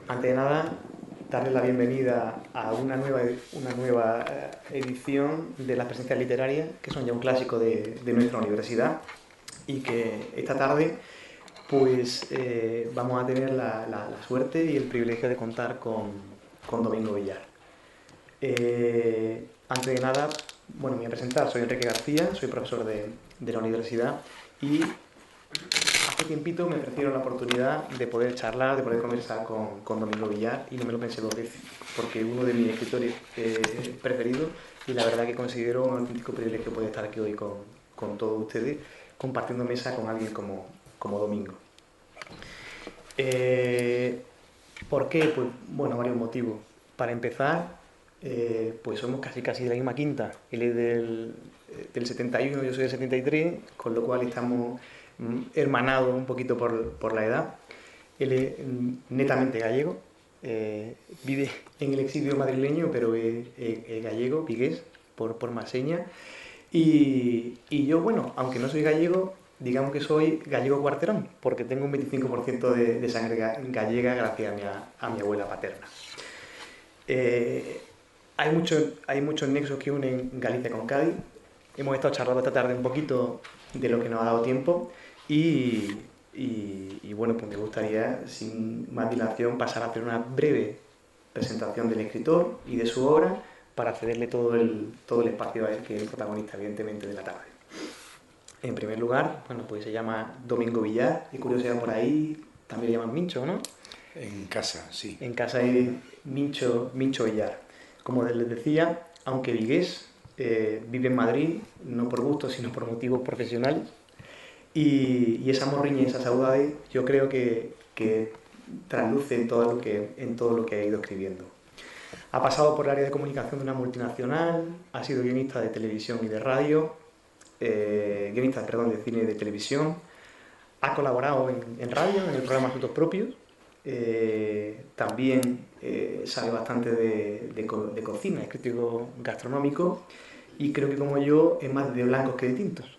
Antes de nada, darles la bienvenida a una nueva edición de las presencias literarias, que son ya un clásico de nuestra universidad, y que esta tarde pues vamos a tener la suerte y el privilegio de contar con Domingo Villar. Antes de nada, bueno, me voy a presentar, soy Enrique García, soy profesor de la universidad y hace tiempito me ofrecieron la oportunidad de poder charlar, de poder conversar con Domingo Villar y no me lo pensé dos veces, porque es uno de mis escritores preferidos y la verdad que considero un auténtico privilegio poder estar aquí hoy con todos ustedes compartiendo mesa con alguien como Domingo. ¿Por qué? Pues bueno, varios motivos. Para empezar, pues somos casi de la misma quinta. Él es del 71, yo soy del 73, con lo cual estamos hermanados un poquito por la edad. Él es netamente gallego, vive en el exilio madrileño, pero es gallego, vigués, por más señas. Y yo, bueno, aunque no soy gallego, digamos que soy gallego cuarterón, porque tengo un 25% de sangre gallega gracias a mi abuela paterna. Eh, hay muchos nexos que unen Galicia con Cádiz. Hemos estado charlando esta tarde un poquito de lo que nos ha dado tiempo y bueno, pues me gustaría, sin más dilación, pasar a hacer una breve presentación del escritor y de su obra para cederle todo el espacio a él, que es el protagonista, evidentemente, de la tarde. En primer lugar, bueno, pues se llama Domingo Villar, y curiosidad por ahí, también le llaman Mincho, ¿no? En casa, sí. En casa es Mincho Villar. Como les decía, aunque vigués, vive en Madrid, no por gusto, sino por motivos profesionales, y esa morriña y esa saudade yo creo que trasluce en todo lo que ha ido escribiendo. Ha pasado por el área de comunicación de una multinacional, ha sido guionista de televisión y de radio, guionista, perdón, de cine y de televisión, ha colaborado en radio, en el programa Asuntos Propios, también sabe bastante de cocina, es crítico gastronómico y creo que como yo es más de blancos que de tintos.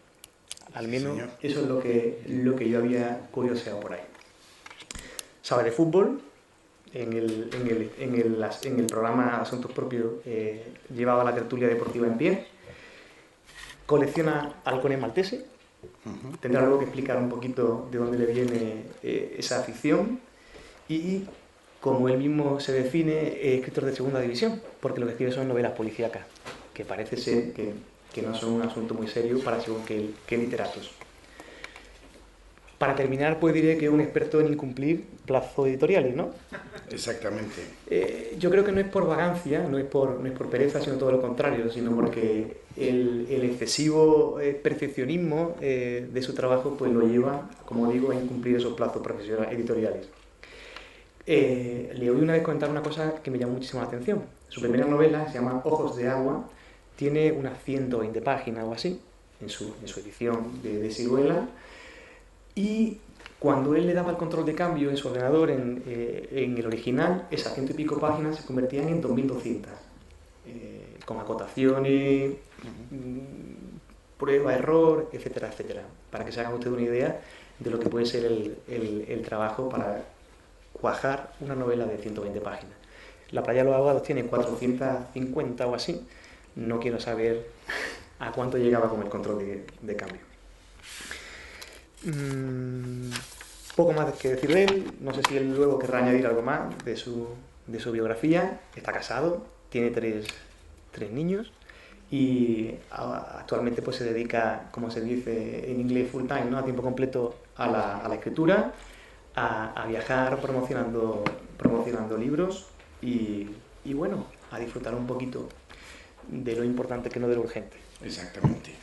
Al Sí, menos señor. eso es lo que yo había curioseado por ahí. Sabe de fútbol, en el programa Asuntos Propios llevaba la tertulia deportiva en pie, colecciona halcones malteses, tendrá luego que explicar un poquito de dónde le viene esa afición y, como él mismo se define, es escritor de segunda división, porque lo que escribe son novelas policíacas, que parece ser que no son un asunto muy serio para según qué literatos. Para terminar, pues diré que es un experto en incumplir plazos editoriales, ¿no? Exactamente. Yo creo que no es por vagancia, no es por pereza, sino todo lo contrario, sino porque el excesivo perfeccionismo de su trabajo pues lo lleva, como digo, a incumplir esos plazos editoriales. Le oí una vez comentar una cosa que me llamó muchísimo la atención. Su primera novela se llama Ojos de Agua, tiene unas 120 páginas o así, en su edición de Siruela, y cuando él le daba el control de cambio en su ordenador, en el original, esas ciento y pico páginas se convertían en 2200, con acotaciones, prueba, error, etcétera, etcétera, para que se hagan ustedes una idea de lo que puede ser el trabajo para cuajar una novela de 120 páginas. La playa de los abogados tiene 450 o así, no quiero saber a cuánto llegaba con el control de cambio. Poco más que decir de él, no sé si él luego querrá añadir algo más de su biografía. Está casado, tiene tres niños y actualmente pues se dedica, como se dice en inglés, full time, ¿no? A tiempo completo a la escritura, a viajar promocionando libros y bueno, a disfrutar un poquito de lo importante que no de lo urgente. Exactamente.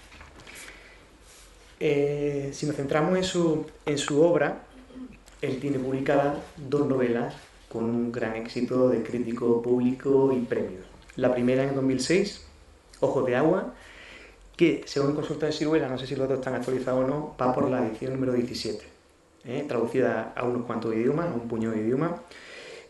Si nos centramos en su obra, él tiene publicadas 2 novelas con un gran éxito de crítico público y premios. La primera en el 2006, Ojos de Agua, que según consulta de Siruela, no sé si los datos están actualizados o no, va por la edición número 17, traducida a unos cuantos idiomas, a un puñado de idiomas.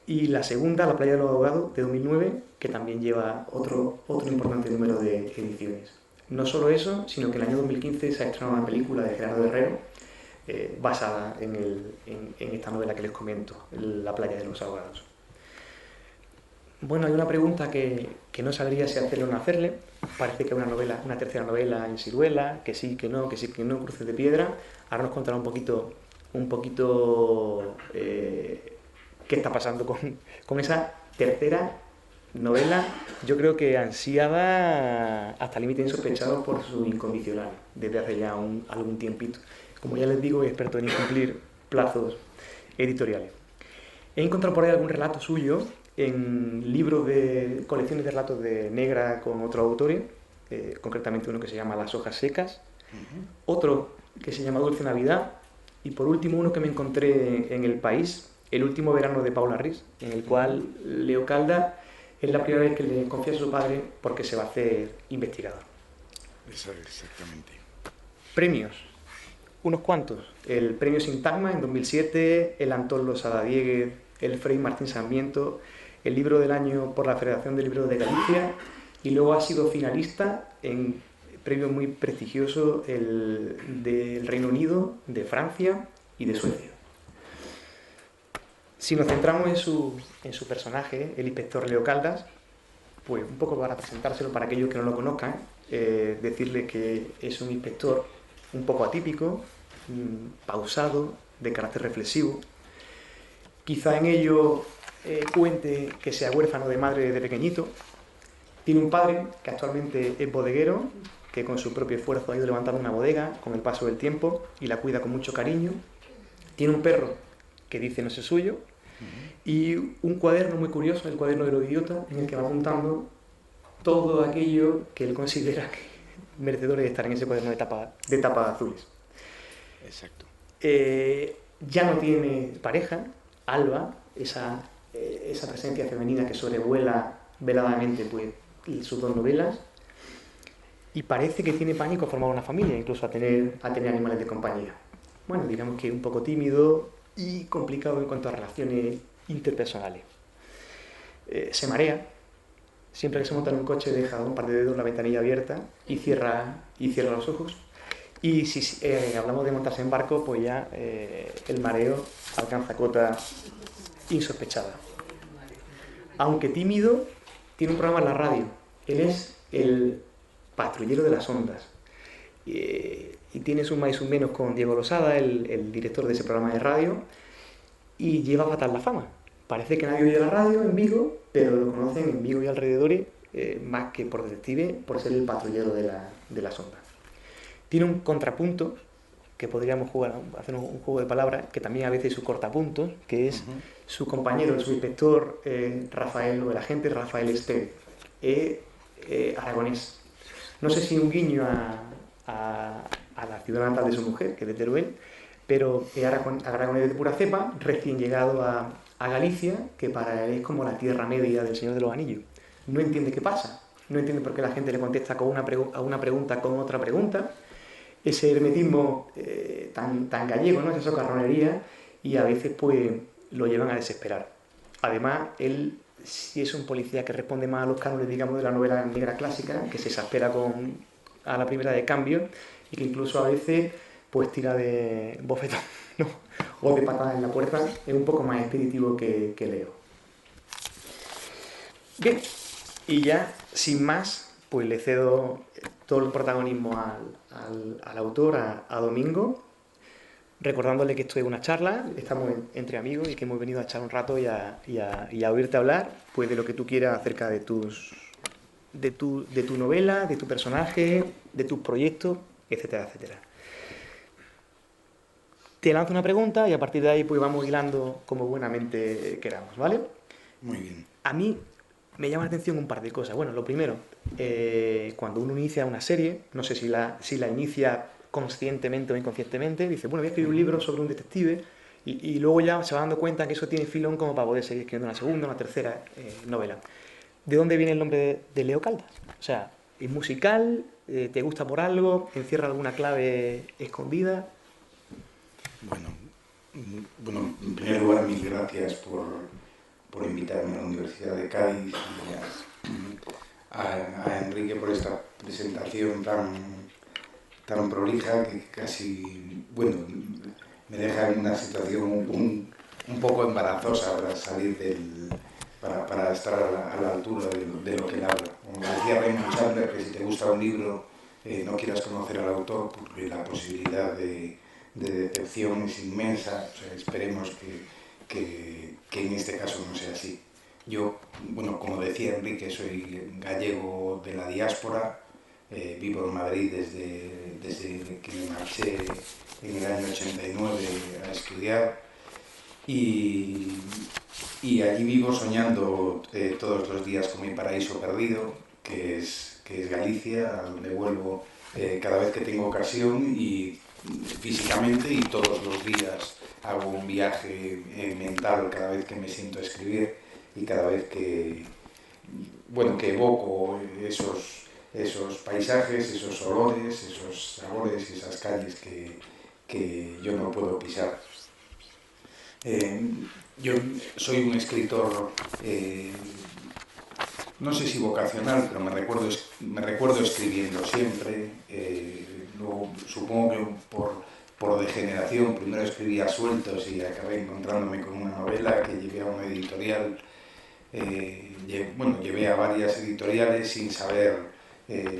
Y la segunda, La playa de los abogados, de 2009, que también lleva otro importante número de ediciones. No solo eso, sino que en el año 2015 se ha estrenado una película de Gerardo Herrero, basada en esta novela que les comento, La playa de los abogados. Bueno, hay una pregunta que no sabría si hacerle o no hacerle. Parece que es una novela, una tercera novela en Siruela, que sí, que no, Cruces de Piedra. Ahora nos contará un poquito qué está pasando con esa tercera novela, yo creo que ansiada hasta límite insospechado por su incondicional, desde hace ya algún tiempito. Como ya les digo, es experto en incumplir plazos editoriales. He encontrado por ahí algún relato suyo en libros de colecciones de relatos de Negra con otros autores, concretamente uno que se llama Las hojas secas, otro que se llama Dulce Navidad, y por último uno que me encontré en El País, El último verano de Paula Rís, en el cual Leo Caldas es la primera vez que le confía a su padre porque se va a hacer investigador. Exactamente. Premios. Unos cuantos. El premio Sintagma en 2007, el Antón Losada Dieguez, el Frei Martín Sarmiento, el libro del año por la Federación de Libros de Galicia, y luego ha sido finalista en premios muy prestigiosos del Reino Unido, de Francia y de Suecia. Si nos centramos en su personaje, el inspector Leo Caldas, pues un poco para presentárselo para aquellos que no lo conozcan, decirle que es un inspector un poco atípico, pausado, de carácter reflexivo. Quizá en ello cuente que sea huérfano de madre desde pequeñito. Tiene un padre que actualmente es bodeguero, que con su propio esfuerzo ha ido levantando una bodega con el paso del tiempo y la cuida con mucho cariño. Tiene un perro que dice no ser suyo y un cuaderno muy curioso, el cuaderno del idiota, en el que va apuntando todo aquello que él considera merecedor de estar en ese cuaderno de tapas azules. Exacto. Ya no tiene pareja, Alba, esa presencia femenina que sobrevuela veladamente pues, sus dos novelas, y parece que tiene pánico a formar una familia, incluso a tener animales de compañía. Bueno, digamos que un poco tímido y complicado en cuanto a relaciones interpersonales. Se marea, siempre que se monta en un coche deja un par de dedos en la ventanilla abierta y cierra los ojos. Y si hablamos de montarse en barco, pues ya el mareo alcanza cota insospechada. Aunque tímido, tiene un programa en la radio. Él es el patrullero de las ondas. Y tiene su más y su menos con Diego Losada, el director de ese programa de radio, y lleva fatal la fama. Parece que nadie oye la radio en Vigo, pero lo conocen en Vigo y alrededores más que por detective, por ser el patrullero de las ondas. Tiene un contrapunto, que podríamos hacer un juego de palabras, que también a veces es su cortapunto, que es su compañero, su inspector Rafael, o el agente Rafael Esteve, aragonés. No sé si un guiño a la ciudad natal de su mujer, que es de Teruel, pero es aragonés de pura cepa, recién llegado a Galicia, que para él es como la tierra media del Señor de los Anillos. No entiende qué pasa, no entiende por qué la gente le contesta a una pregunta con otra pregunta, ese hermetismo tan gallego, ¿no? Esa socarronería, y a veces pues lo llevan a desesperar. Además, él sí es un policía que responde más a los cánones, digamos, de la novela negra clásica, que se exaspera a la primera de cambio y que incluso a veces pues tira de bofetón, ¿no? O de patadas en la puerta. Es un poco más expeditivo que Leo. Bien, y ya sin más, pues le cedo todo el protagonismo al autor, a Domingo, recordándole que esto es una charla, estamos entre amigos y que hemos venido a echar un rato y a oírte hablar pues de lo que tú quieras acerca de tu novela, de tu personaje, de tus proyectos, etcétera, etcétera. Te lanzo una pregunta y a partir de ahí pues vamos hilando como buenamente queramos, ¿vale? Muy bien. A mí me llama la atención un par de cosas. Bueno, lo primero, cuando uno inicia una serie, no sé si la inicia conscientemente o inconscientemente, dice, bueno, voy a escribir un libro sobre un detective y luego ya se va dando cuenta que eso tiene filón como para poder seguir escribiendo una segunda, una tercera novela. ¿De dónde viene el nombre de Leo Caldas? O sea, ¿es musical? ¿Te gusta por algo? ¿Encierra alguna clave escondida? Bueno, en primer lugar, mil gracias por invitarme a la Universidad de Cádiz y a Enrique por esta presentación tan prolija que casi, bueno, me deja en una situación un poco embarazosa para salir para estar a la altura de lo que él habla. Como decía Raymond Chandler, que si te gusta un libro, no quieras conocer al autor, porque la posibilidad de decepción es inmensa. O sea, esperemos que en este caso no sea así. Yo, bueno, como decía Enrique, soy gallego de la diáspora, vivo en Madrid desde que me marché en el año 89 a estudiar, y allí vivo soñando todos los días con mi paraíso perdido, que es Galicia, a donde vuelvo cada vez que tengo ocasión, y físicamente, y todos los días hago un viaje mental cada vez que me siento a escribir y cada vez que, bueno, que evoco esos paisajes, esos olores, esos sabores y esas calles que yo no puedo pisar. Yo soy un escritor, no sé si vocacional, pero me recuerdo escribiendo siempre. Luego, supongo que por degeneración, primero escribía sueltos y acabé encontrándome con una novela que llevé a una editorial. Bueno, llevé a varias editoriales sin saber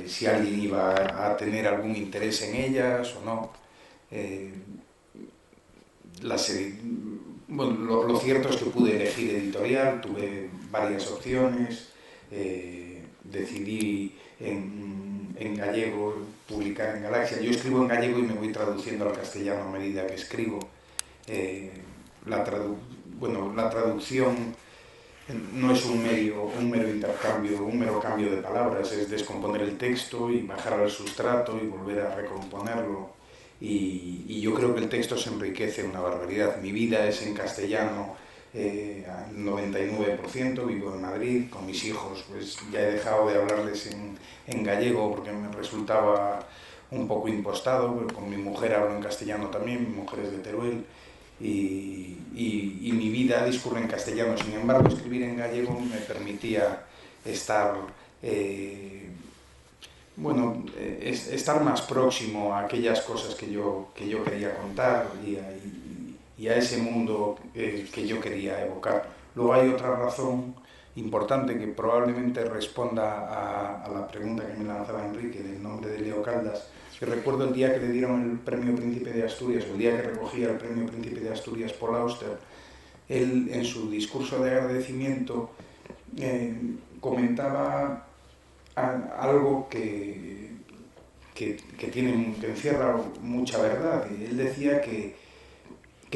si alguien iba a tener algún interés en ellas o no. Las, bueno, lo cierto es que pude elegir editorial, tuve varias opciones, decidí en gallego publicar en Galaxia. Yo escribo en gallego y me voy traduciendo al castellano a medida que escribo. Eh, la, bueno, la traducción no es un mero intercambio, un mero cambio de palabras, es descomponer el texto y bajar al sustrato y volver a recomponerlo. Y yo creo que el texto se enriquece una barbaridad. Mi vida es en castellano al 99%, vivo en Madrid con mis hijos, pues ya he dejado de hablarles en gallego porque me resultaba un poco impostado. Con mi mujer hablo en castellano también, mi mujer es de Teruel, y mi vida discurre en castellano. Sin embargo, escribir en gallego me permitía estar bueno, estar más próximo a aquellas cosas que yo quería contar y a ese mundo que yo quería evocar. Luego hay otra razón importante que probablemente responda a la pregunta que me lanzaba Enrique del nombre de Leo Caldas. Que recuerdo el día que le dieron el Premio Príncipe de Asturias, el día que recogía el Premio Príncipe de Asturias Paul Auster, él en su discurso de agradecimiento comentaba algo que encierra mucha verdad. Y él decía que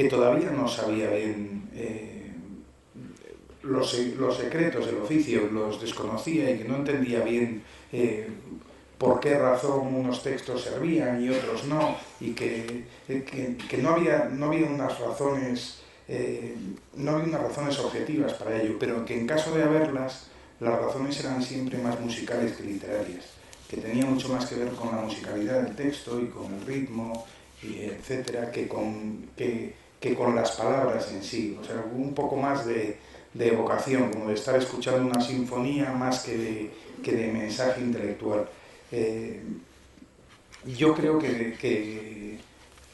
todavía no sabía bien los secretos del oficio, los desconocía y que no entendía bien por qué razón unos textos servían y otros no, y que no había unas razones no había unas razones objetivas para ello, pero que en caso de haberlas, las razones eran siempre más musicales que literarias, que tenía mucho más que ver con la musicalidad del texto y con el ritmo, y etcétera, que con las palabras en sí. O sea, un poco más de evocación, como de estar escuchando una sinfonía más que de mensaje intelectual. Yo creo que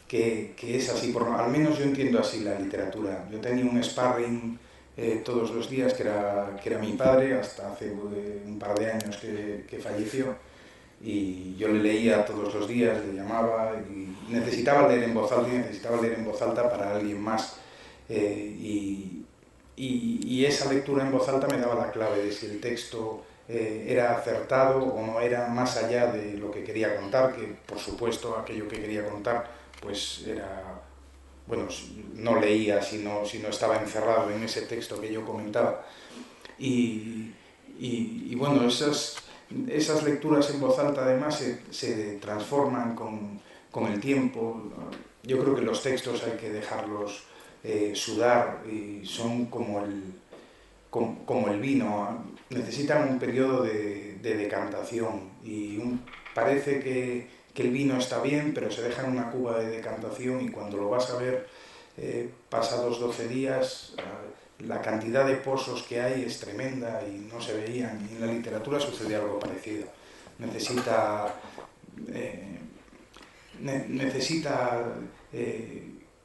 es así, al menos yo entiendo así la literatura. Yo tenía un sparring todos los días que era mi padre, hasta hace un par de años que falleció, y yo le leía todos los días, le llamaba, y necesitaba leer en voz alta para alguien más. Y esa lectura en voz alta me daba la clave de si el texto era acertado o no era más allá de lo que quería contar, que por supuesto aquello que quería contar pues era, bueno, no leía si no estaba encerrado en ese texto que yo comentaba. Y bueno, esas lecturas en voz alta además se transforman con el tiempo. Yo creo que los textos hay que dejarlos sudar, y son como el vino, necesitan un periodo de decantación, y parece que el vino está bien, pero se deja en una cuba de decantación y cuando lo vas a ver pasados 12 días, la cantidad de pozos que hay es tremenda y no se veían. Y en la literatura sucede algo parecido. Necesita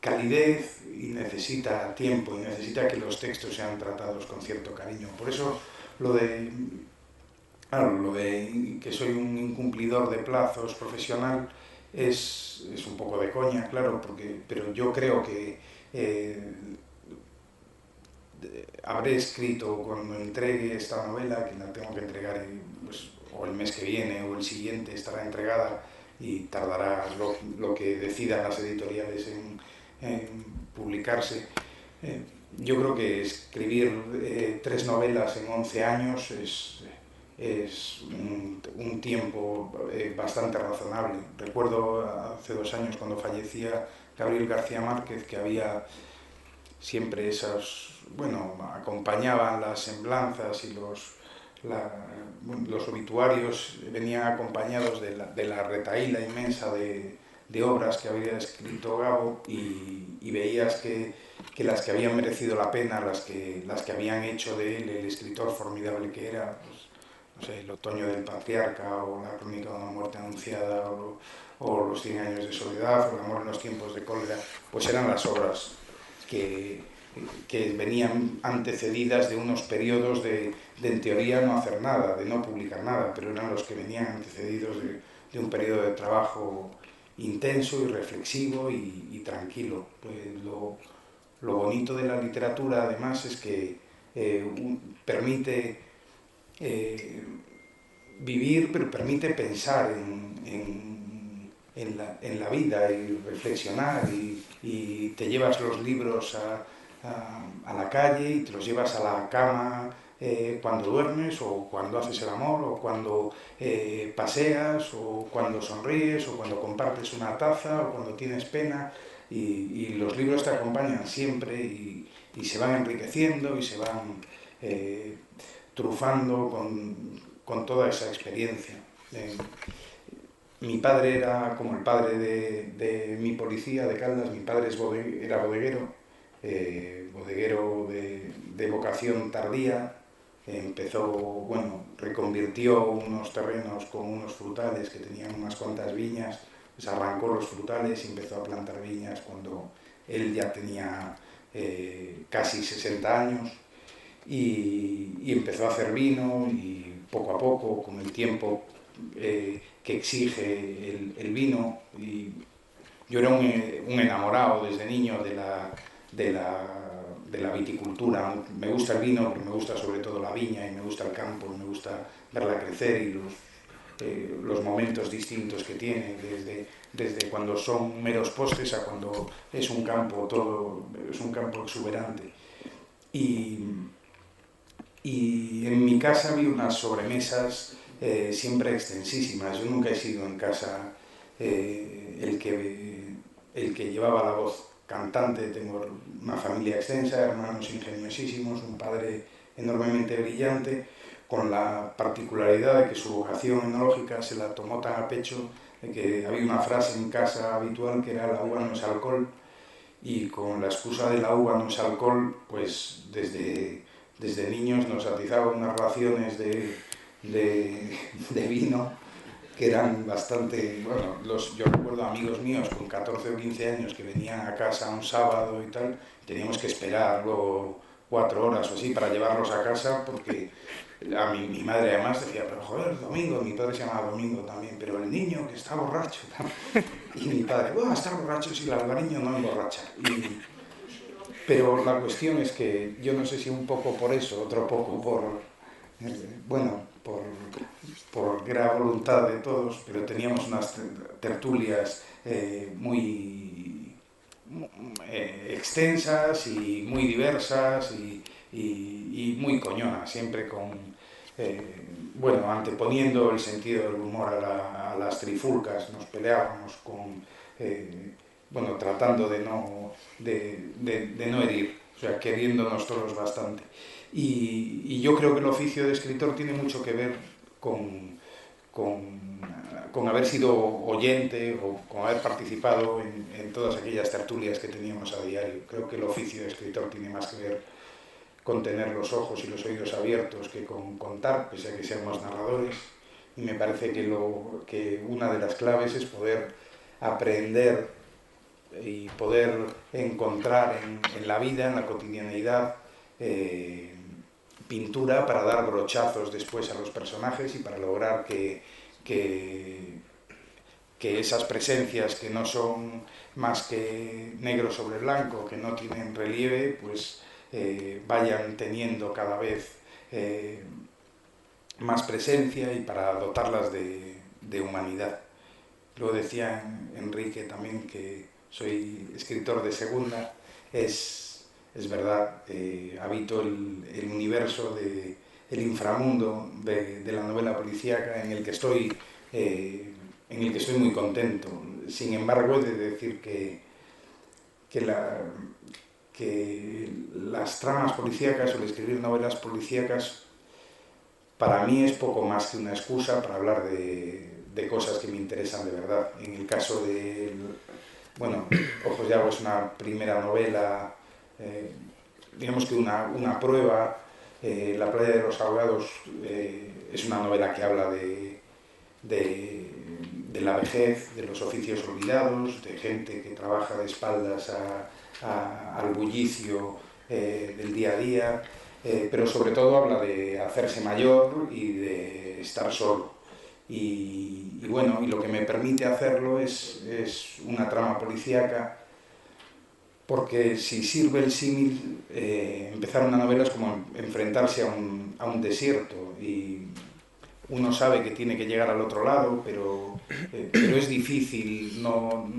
calidez y necesita tiempo y necesita que los textos sean tratados con cierto cariño. Por eso lo de, claro, lo de que soy un incumplidor de plazos profesional es un poco de coña, claro, pero yo creo que habré escrito cuando entregue esta novela, que la tengo que entregar pues, o el mes que viene o el siguiente estará entregada y tardará lo que decidan las editoriales en publicarse. Yo creo que escribir 3 novelas en 11 años es un tiempo bastante razonable. Recuerdo hace 2 años cuando fallecía Gabriel García Márquez que había siempre esas, bueno, acompañaban las semblanzas y los obituarios venían acompañados de la retahíla inmensa de obras que había escrito Gabo y veías que las que habían merecido la pena, las que habían hecho de él el escritor formidable que era, pues, no sé, El otoño del patriarca o La crónica de una muerte anunciada o Los 100 años de soledad o El amor en los tiempos de cólera, pues eran las obras que venían antecedidas de unos periodos de en teoría no hacer nada, de no publicar nada, pero eran los que venían antecedidos de un periodo de trabajo intenso y reflexivo y tranquilo. Pues lo bonito de la literatura además es que permite vivir, pero permite pensar en la vida y reflexionar y te llevas los libros a la calle y te los llevas a la cama cuando duermes o cuando haces el amor o cuando paseas o cuando sonríes o cuando compartes una taza o cuando tienes pena y los libros te acompañan siempre y se van enriqueciendo y se van trufando con toda esa experiencia. Mi padre era como el padre de mi policía de Caldas, mi padre era bodeguero, bodeguero de vocación tardía, empezó, bueno, reconvirtió unos terrenos con unos frutales que tenían unas cuantas viñas, pues arrancó los frutales y empezó a plantar viñas cuando él ya tenía casi 60 años y empezó a hacer vino y poco a poco, con el tiempo que exige el vino, y yo era un enamorado desde niño de la viticultura. Me gusta el vino, pero me gusta sobre todo la viña y me gusta el campo, me gusta verla crecer y los momentos distintos que tiene, desde cuando son meros postes a cuando es un campo es un campo exuberante. Y en mi casa había unas sobremesas siempre extensísimas. Yo nunca he sido en casa el que llevaba la voz cantante. Tengo una familia extensa, hermanos ingeniosísimos, un padre enormemente brillante, con la particularidad de que su vocación enológica se la tomó tan a pecho de que había una frase en casa habitual que era: la uva no es alcohol, y con la excusa de la uva no es alcohol, pues desde niños nos atizaban unas raciones de vino que eran bastante, bueno, yo recuerdo amigos míos con 14 o 15 años que venían a casa un sábado y tal, teníamos que esperar luego 4 horas o así para llevarlos a casa porque mi madre además decía: pero joder, Domingo, mi padre se llamaba Domingo también, pero el niño que está borracho. Y mi padre: bueno, está borracho, si la niño no emborracha. Pero la cuestión es que yo no sé si un poco por eso, otro poco bueno, por gran voluntad de todos, pero teníamos unas tertulias muy extensas y muy diversas y muy coñonas, siempre con, bueno, anteponiendo el sentido del humor a las trifulcas. Nos peleábamos bueno, tratando de no herir, o sea, queriéndonos todos bastante. Y yo creo que el oficio de escritor tiene mucho que ver con haber sido oyente o con haber participado en todas aquellas tertulias que teníamos a diario. Creo que el oficio de escritor tiene más que ver con tener los ojos y los oídos abiertos que con contar, pese a que seamos narradores. Y me parece que una de las claves es poder aprender y poder encontrar en la vida, en la cotidianeidad, pintura para dar brochazos después a los personajes y para lograr que esas presencias que no son más que negro sobre blanco, que no tienen relieve, pues vayan teniendo cada vez más presencia y para dotarlas de humanidad. Luego decía Enrique también que soy escritor de segunda. Es verdad, habito el universo el inframundo de la novela policíaca en el que estoy muy contento. Sin embargo, he de decir que las tramas policíacas o el escribir novelas policíacas para mí es poco más que una excusa para hablar de cosas que me interesan de verdad. En el caso de, bueno, Ojos de Agua es una primera novela, digamos que una prueba. La playa de los ahogados es una novela que habla de la vejez, de los oficios olvidados, de gente que trabaja de espaldas al bullicio del día a día, pero sobre todo habla de hacerse mayor y de estar solo. Y bueno, y lo que me permite hacerlo es una trama policíaca, porque si sirve el símil, empezar una novela es como enfrentarse a un desierto, y uno sabe que tiene que llegar al otro lado, pero es difícil no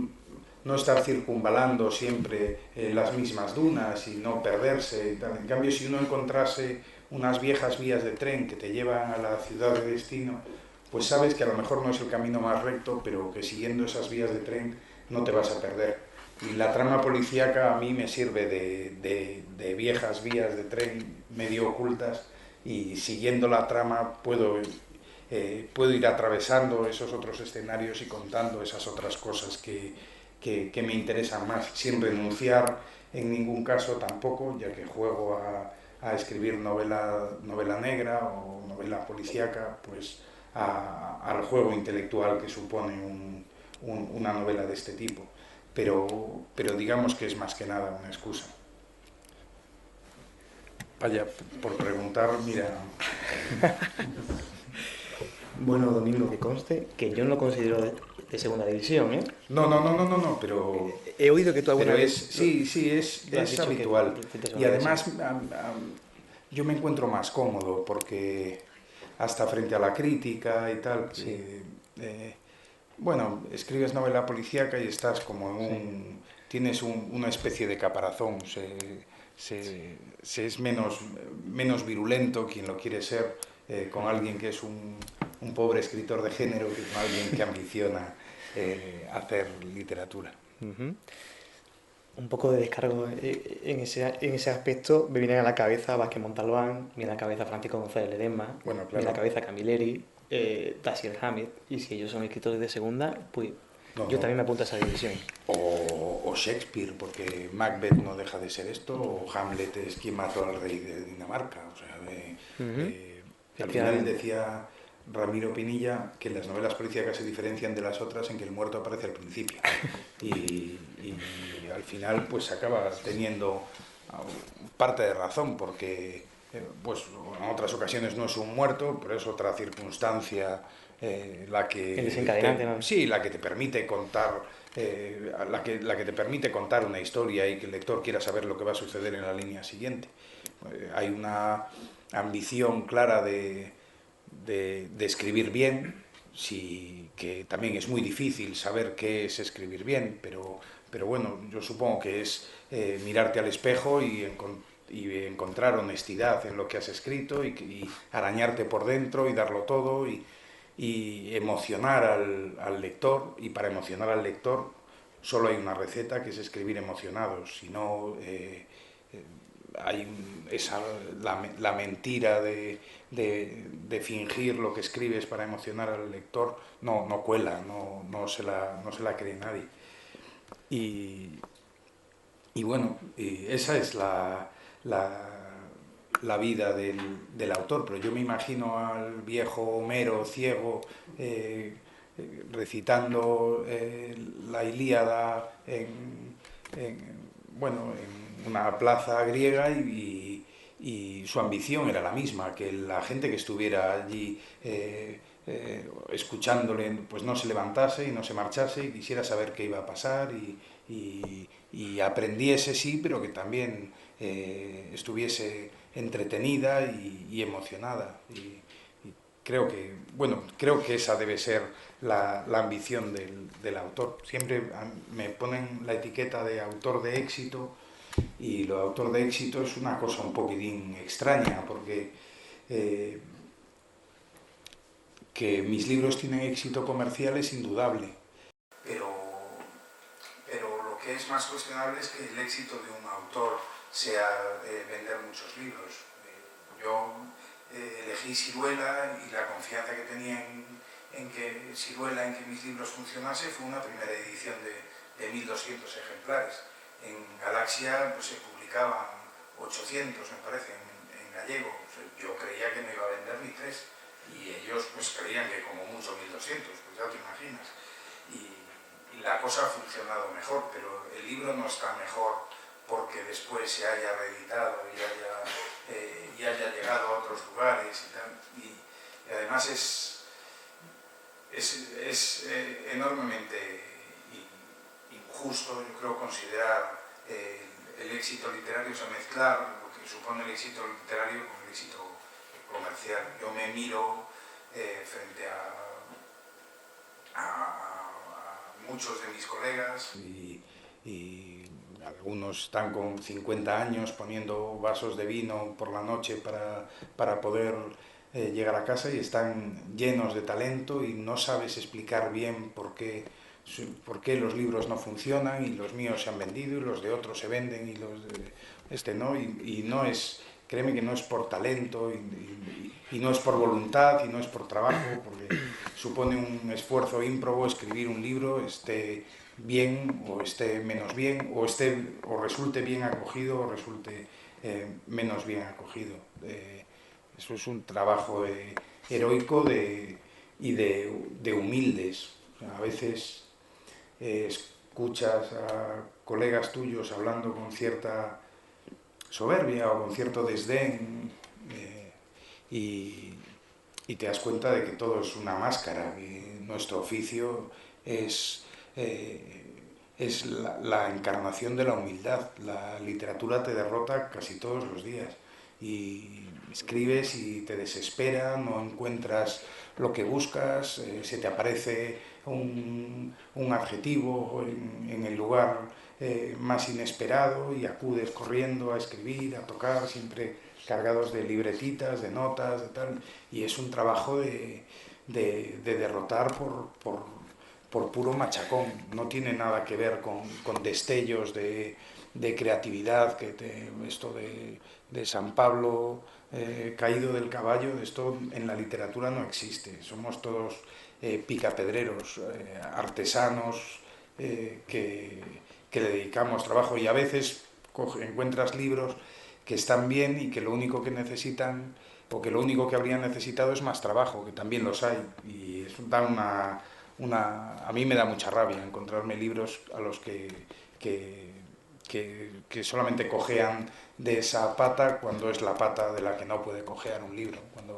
estar circunvalando siempre las mismas dunas y no perderse y tal. En cambio, si uno encontrase unas viejas vías de tren que te llevan a la ciudad de destino, pues sabes que a lo mejor no es el camino más recto, pero que siguiendo esas vías de tren no te vas a perder. Y la trama policíaca a mí me sirve de viejas vías de tren medio ocultas, y siguiendo la trama puedo ir atravesando esos otros escenarios y contando esas otras cosas que me interesan más, sin renunciar en ningún caso tampoco, ya que juego a escribir novela negra o novela policíaca, pues al juego intelectual que supone una novela de este tipo. Pero digamos que es más que nada una excusa. Vaya, por preguntar, mira... Bueno, Domingo, que conste que yo no lo considero de segunda división, ¿eh? No, pero... He oído que tú alguna Pero vez... sí, es habitual. Y además yo me encuentro más cómodo porque hasta frente a la crítica y tal, Sí. bueno, escribes novela policíaca y estás como en Sí. tienes una especie de caparazón, se es menos virulento quien lo quiere ser con alguien que es un pobre escritor de género que con alguien que ambiciona hacer literatura. Un poco de descargo en ese aspecto me vienen a la cabeza Vázquez Montalbán, me viene a la cabeza Francisco González Ledesma, Bueno, me viene a la claro. cabeza Camilleri, Dashiell Hammett, y si ellos son escritores de segunda, pues No, yo no. también me apunto a esa división. O Shakespeare, porque Macbeth no deja de ser esto, o Hamlet es quien mató al rey de Dinamarca. O sea, al final decía Ramiro Pinilla que las novelas policíacas se diferencian de las otras en que el muerto aparece al principio. Y al final pues acaba teniendo parte de razón, porque pues en otras ocasiones no es un muerto, pero es otra circunstancia la El desencadenante, ¿no? sí, la que te permite contar la que te permite contar una historia y que el lector quiera saber lo que va a suceder en la línea siguiente. Hay una ambición clara de escribir bien, sí, que también es muy difícil saber qué es escribir bien, pero bueno, yo supongo que es mirarte al espejo y encontrar honestidad en lo que has escrito y arañarte por dentro y darlo todo y emocionar al lector, y para emocionar al lector solo hay una receta, que es escribir emocionados. Si no, hay la mentira de fingir lo que escribes para emocionar al lector, no cuela, no se la cree nadie. Y bueno, esa es la vida del autor, pero yo me imagino al viejo Homero ciego recitando la Ilíada bueno, en una plaza griega y su ambición era la misma, que la gente que estuviera allí escuchándole pues no se levantase y no se marchase y quisiera saber qué iba a pasar y aprendiese, sí, pero que también estuviese entretenida y emocionada. Y creo que, bueno, creo que esa debe ser la ambición del autor. Siempre me ponen la etiqueta de autor de éxito y lo de autor de éxito es una cosa un poquitín extraña porque eh, que mis libros tienen éxito comercial es indudable. Pero, pero lo que es más cuestionable es que el éxito de un autor sea vender muchos libros. Yo elegí Siruela y la confianza que tenía en que Siruela, en que mis libros funcionase, fue una primera edición de 1200 ejemplares. En Galaxia pues, se publicaban 800, me parece, en gallego. O sea, yo creía que no iba a vender ni 3 y ellos pues creían que como mucho 1200, pues ya te imaginas. Y la cosa ha funcionado mejor, pero el libro no está mejor porque después se haya reeditado y haya llegado a otros lugares y tal. Y además es enormemente injusto, yo creo, considerar el éxito literario, o sea, mezclar lo que supone el éxito literario con el éxito comercial. Yo me miro frente a muchos de mis colegas y algunos están con 50 años poniendo vasos de vino por la noche para poder llegar a casa y están llenos de talento y no sabes explicar bien por qué los libros no funcionan y los míos se han vendido y los de otros se venden y los de este no, y no es, créeme que no es por talento y no es por voluntad y no es por trabajo, porque supone un esfuerzo ímprobo escribir un libro, esté bien o esté menos bien, o resulte bien acogido o resulte menos bien acogido. Eso es un trabajo heroico de humildes. O sea, a veces escuchas a colegas tuyos hablando con cierta soberbia o con cierto desdén y, y te das cuenta de que todo es una máscara, que nuestro oficio es la encarnación de la humildad. La literatura te derrota casi todos los días y escribes y te desespera, no encuentras lo que buscas, se te aparece un adjetivo en el lugar más inesperado y acudes corriendo a escribir, a tocar, siempre cargados de libretitas, de notas, de tal, y es un trabajo de derrotar por puro machacón, no tiene nada que ver con destellos de creatividad, esto de San Pablo caído del caballo, esto en la literatura no existe, somos todos picapedreros, artesanos que le dedicamos trabajo y a veces encuentras libros que están bien y que lo único que necesitan o que lo único que habrían necesitado es más trabajo, que también los hay y eso da a mí me da mucha rabia encontrarme libros a los que solamente cojean de esa pata cuando es la pata de la que no puede cojear un libro, cuando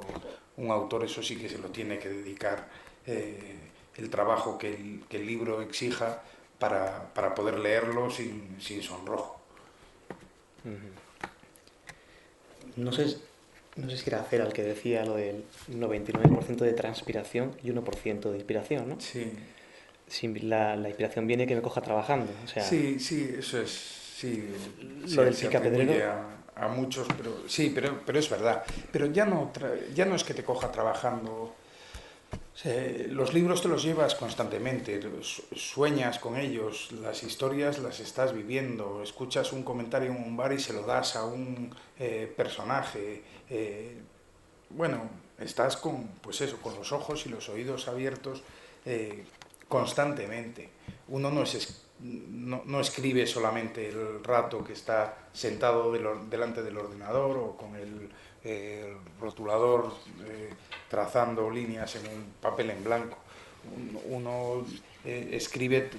un autor eso sí que se lo tiene que dedicar el trabajo que el libro exija para poder leerlo sin sonrojo. No sé, no sé si era Cera el que decía lo del 99% de transpiración y 1% de inspiración, ¿no? Sí, Si la inspiración viene que me coja trabajando, o sea, sí, sí, eso es, sí, lo del se atribuye picapedrero, a muchos, pero sí, pero es verdad. Pero ya no es que te coja trabajando. Los libros te los llevas constantemente, sueñas con ellos, las historias las estás viviendo, escuchas un comentario en un bar y se lo das a un personaje. Bueno, estás con, pues eso, con los ojos y los oídos abiertos constantemente. Uno no escribe solamente el rato que está sentado delante del ordenador o con el rotulador trazando líneas en un papel en blanco. Uno escribe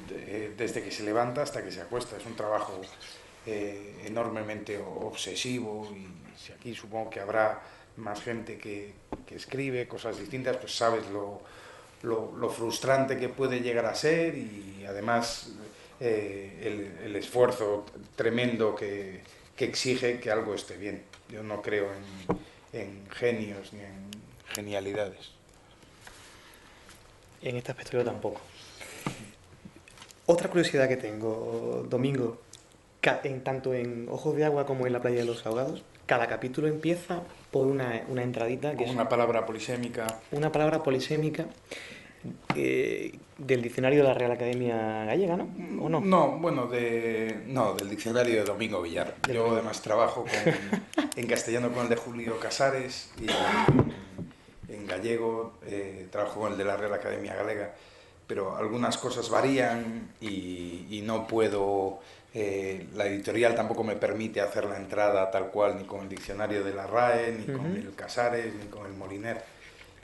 desde que se levanta hasta que se acuesta. Es un trabajo enormemente obsesivo, y si aquí supongo que habrá más gente que escribe cosas distintas, pues sabes lo frustrante que puede llegar a ser, y además el esfuerzo tremendo que exige que algo esté bien. Yo no creo en genios ni en genialidades. En este aspecto yo tampoco. Otra curiosidad que tengo, Domingo, tanto en Ojos de Agua como en La Playa de los Ahogados, cada capítulo empieza por una entradita que Con es una palabra polisémica. una palabra polisémica del diccionario de la Real Academia Gallega, ¿no? ¿O no? No, bueno, no, del diccionario de Domingo Villar. Del Yo domingo. además trabajo en castellano con el de Julio Casares, y en gallego trabajo con el de la Real Academia Galega, pero algunas cosas varían, y no puedo, la editorial tampoco me permite hacer la entrada tal cual, ni con el diccionario de la RAE, ni con el Casares, ni con el Moliner.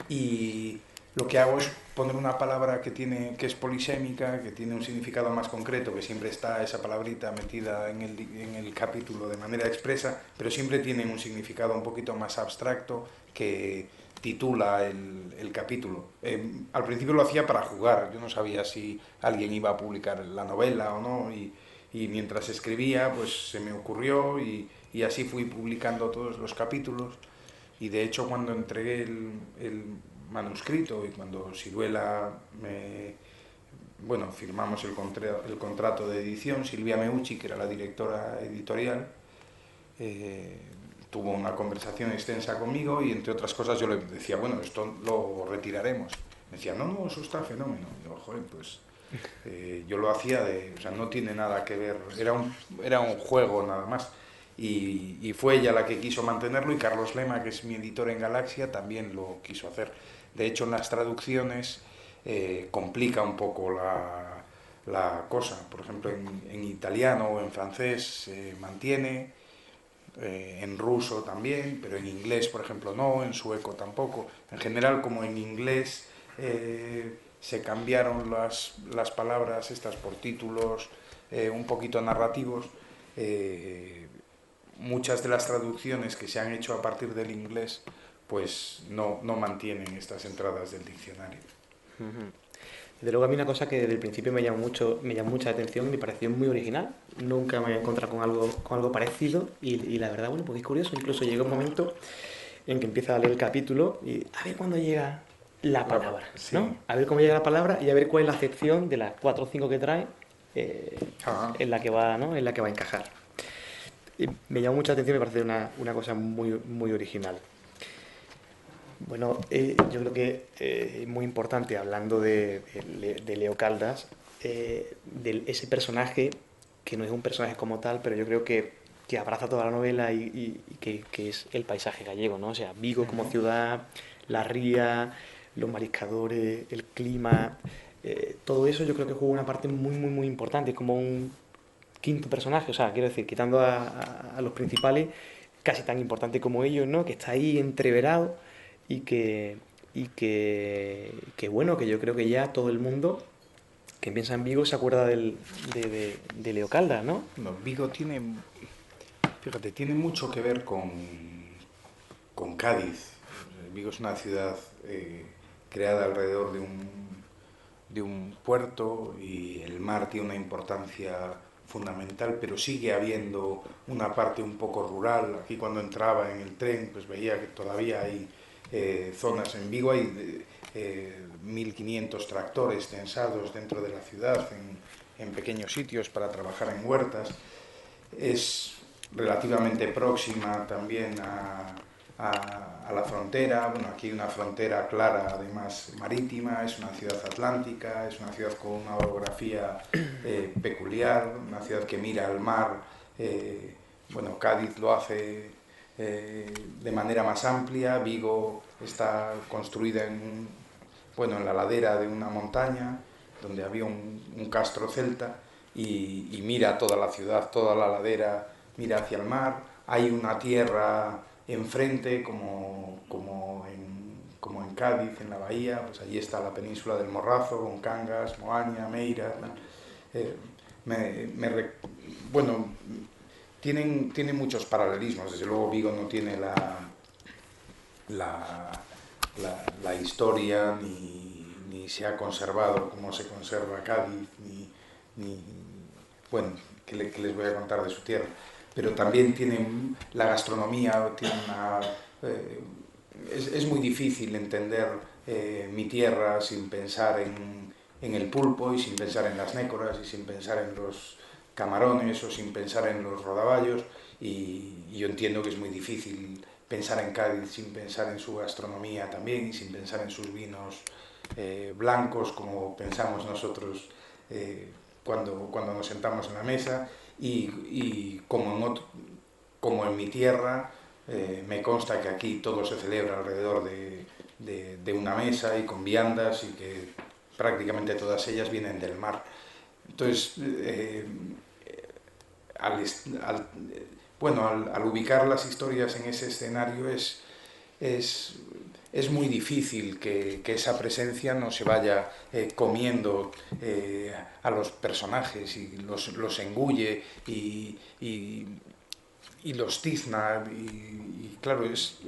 Y lo que hago es poner una palabra que es polisémica, que tiene un significado más concreto, que siempre está esa palabrita metida en el capítulo de manera expresa, pero siempre tiene un significado un poquito más abstracto que titula el capítulo. Al principio lo hacía para jugar, yo no sabía si alguien iba a publicar la novela o no, y mientras escribía pues se me ocurrió, y así fui publicando todos los capítulos. Y de hecho, cuando entregué el manuscrito, y cuando Siruela bueno, firmamos el contrato de edición, Silvia Meucci, que era la directora editorial, tuvo una conversación extensa conmigo, y entre otras cosas yo le decía, bueno, esto lo retiraremos. Me decía, no, no, eso está fenómeno. Y yo, joder, pues yo lo hacía o sea, no tiene nada que ver, era un juego nada más. Y fue ella la que quiso mantenerlo, y Carlos Lema, que es mi editor en Galaxia, también lo quiso hacer. De hecho, en las traducciones complica un poco la cosa. Por ejemplo, en italiano o en francés se mantiene, en ruso también, pero en inglés, por ejemplo, no, en sueco tampoco. En general, como en inglés se cambiaron las palabras estas por títulos un poquito narrativos, muchas de las traducciones que se han hecho a partir del inglés pues no mantienen estas entradas del diccionario. Desde luego a mí una cosa que desde el principio me llamó mucha atención y me pareció muy original. Nunca me había encontrado con algo parecido y la verdad, bueno, pues es curioso. Incluso llega un momento en que empieza a leer el capítulo y a ver cuándo llega la palabra, ¿no? Sí. A ver cómo llega la palabra y a ver cuál es la acepción de las 4 o 5 que trae Ajá. en la que va, ¿no? En la que va a encajar. Y me llamó mucha atención y me parece una cosa muy, muy original. Bueno, yo creo que es muy importante, hablando de Leo Caldas, de ese personaje, que no es un personaje como tal, pero yo creo que abraza toda la novela y que es el paisaje gallego, ¿no? O sea, Vigo como Uh-huh. ciudad, la ría, los mariscadores, el clima, todo eso yo creo que juega una parte muy, muy, muy importante, es como un quinto personaje, o sea, quiero decir, quitando a los principales, casi tan importante como ellos, ¿no? Que está ahí entreverado y que bueno, que yo creo que ya todo el mundo que piensa en Vigo se acuerda de Leo Caldas, ¿no? No, Vigo fíjate, tiene mucho que ver con Cádiz. Vigo es una ciudad creada alrededor de un puerto, y el mar tiene una importancia fundamental, pero sigue habiendo una parte un poco rural. Aquí cuando entraba en el tren pues veía que todavía hay zonas. En Vigo hay 1.500 tractores tensados dentro de la ciudad en pequeños sitios para trabajar en huertas. Es relativamente próxima también a la frontera. Bueno, aquí hay una frontera clara, además marítima, es una ciudad atlántica, es una ciudad con una orografía peculiar, una ciudad que mira al mar. Bueno, Cádiz lo hace de manera más amplia. Vigo está construida en la ladera de una montaña donde había un castro celta, y mira toda la ciudad, toda la ladera, mira hacia el mar. Hay una tierra enfrente, como como en Cádiz, en la bahía, pues allí está la península del Morrazo, con Cangas, Moaña, Meira, ¿no? Eh, bueno, tienen muchos paralelismos. Desde luego Vigo no tiene la, la historia ni se ha conservado como se conserva Cádiz, ni bueno, que les voy a contar de su tierra. Pero también tienen la gastronomía, tiene es muy difícil entender mi tierra sin pensar en el pulpo y sin pensar en las nécoras y sin pensar en los camarones o sin pensar en los rodaballos, y yo entiendo que es muy difícil pensar en Cádiz sin pensar en su gastronomía también y sin pensar en sus vinos blancos como pensamos nosotros cuando nos sentamos en la mesa, y como en mi tierra me consta que aquí todo se celebra alrededor de una mesa y con viandas, y que prácticamente todas ellas vienen del mar. Entonces, al ubicar las historias en ese escenario es, es muy difícil que esa presencia no se vaya comiendo a los personajes y los engulle y los tizna. Y claro, es